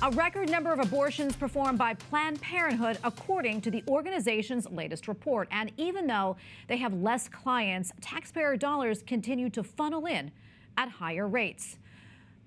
A record number of abortions performed by Planned Parenthood, according to the organization's latest report. And even though they have less clients, taxpayer dollars continue to funnel in at higher rates.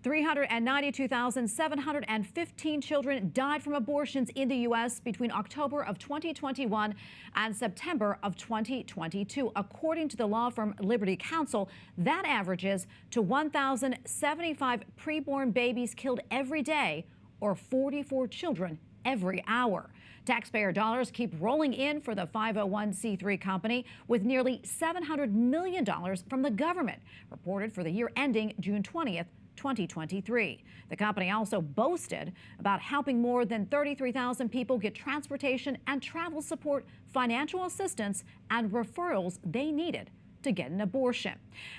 392,715 children died from abortions in the U.S. between October of 2021 and September of 2022. According to the law firm Liberty Counsel, that averages to 1,075 preborn babies killed every day, or 44 children every hour. Taxpayer dollars keep rolling in for the 501c3 company, with nearly $700 million from the government, reported for the year ending June 20th, 2023. The company also boasted about helping more than 33,000 people get transportation and travel support, financial assistance, and referrals they needed to get an abortion.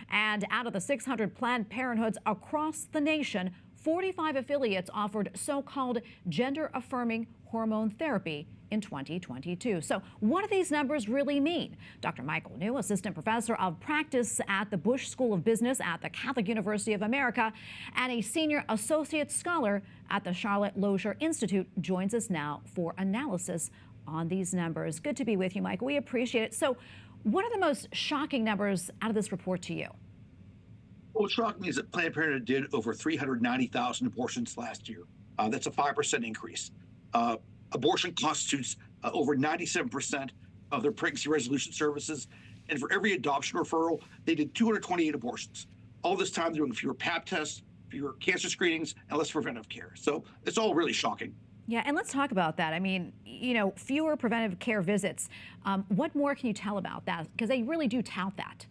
And out of the 600 Planned Parenthoods across the nation, 45 affiliates offered so-called gender-affirming hormone therapy in 2022. So what do these numbers really mean? Dr. Michael New, assistant professor of practice at the Bush School of Business at the Catholic University of America and a senior associate scholar at the Charlotte Lozier Institute, joins us now for analysis on these numbers. Good to be with you, Michael. We appreciate it. So what are the most shocking numbers out of this report to you? What shocked me is that Planned Parenthood did over 390,000 abortions last year. That's a 5% increase. Abortion constitutes over 97% of their pregnancy resolution services. And for every adoption referral, they did 228 abortions. All this time, they're doing fewer pap tests, fewer cancer screenings, and less preventive care. So it's all really shocking. Yeah, and let's talk about that. I mean, you know, fewer preventive care visits. What more can you tell about that? Because they really do tout that.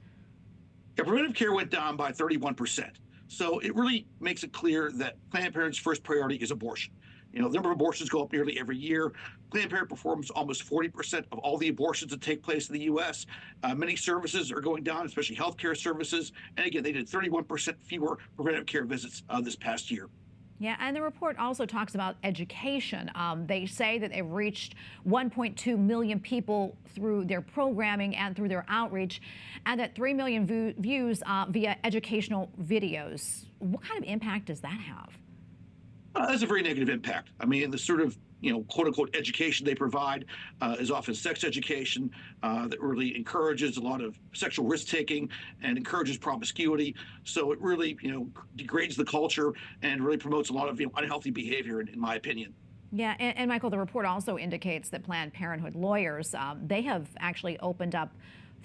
Yeah, preventive care went down by 31%. So it really makes it clear that Planned Parenthood's first priority is abortion. You know, the number of abortions go up nearly every year. Planned Parenthood performs almost 40% of all the abortions that take place in the U.S. Many services are going down, especially healthcare services. And again, they did 31% fewer preventive care visits this past year. Yeah, and the report also talks about education. They say that they've reached 1.2 million people through their programming and through their outreach, and that 3 million views via educational videos. What kind of impact does that have? That's a very negative impact. I mean, the sort of, you know, quote unquote education they provide is often sex education that really encourages a lot of sexual risk taking and encourages promiscuity. So it really, you know, degrades the culture and really promotes a lot of, you know, unhealthy behavior, in my opinion. Yeah, and Michael, the report also indicates that Planned Parenthood lawyers, they have actually opened up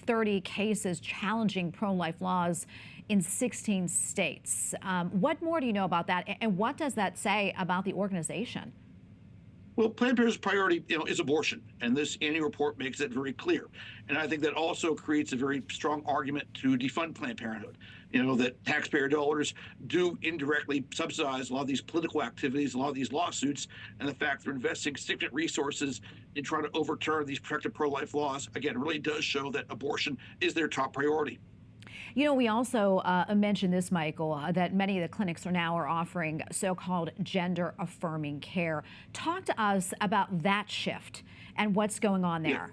30 cases challenging pro-life laws in 16 states. What more do you know about that, and what does that say about the organization? Well, Planned Parenthood's priority, you know, is abortion, and this annual report makes it very clear. And I think that also creates a very strong argument to defund Planned Parenthood. You know, that taxpayer dollars do indirectly subsidize a lot of these political activities, a lot of these lawsuits, and the fact they're investing significant resources in trying to overturn these protective pro-life laws, again, really does show that abortion is their top priority. You know, we also mentioned this, Michael, that many of the clinics are offering so-called gender-affirming care. Talk to us about that shift and what's going on there. Yeah.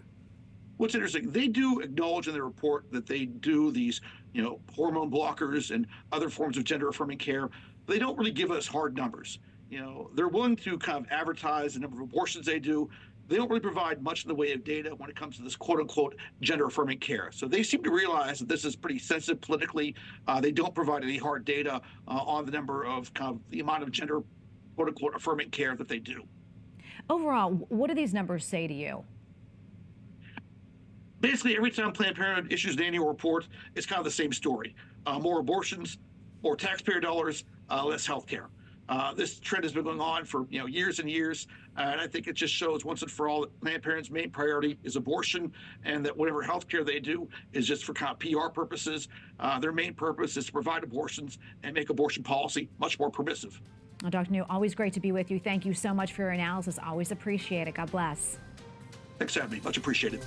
What's interesting, they do acknowledge in their report that they do these, you know, hormone blockers and other forms of gender-affirming care. But they don't really give us hard numbers. You know, they're willing to kind of advertise the number of abortions they do. They don't really provide much in the way of data when it comes to this quote-unquote gender-affirming care. So they seem to realize that this is pretty sensitive politically. They don't provide any hard data on the number of kind of the amount of gender quote-unquote affirming care that they do. Overall, what do these numbers say to you? Basically, every time Planned Parenthood issues an annual report, it's kind of the same story. More abortions, more taxpayer dollars, less health care. This trend has been going on for, you know, years and years, and I think it just shows once and for all that Planned Parenthood's main priority is abortion, and that whatever health care they do is just for kind of PR purposes. Their main purpose is to provide abortions and make abortion policy much more permissive. Well, Dr. New, always great to be with you. Thank you so much for your analysis. Always appreciate it. God bless. Thanks for having me. Much appreciated.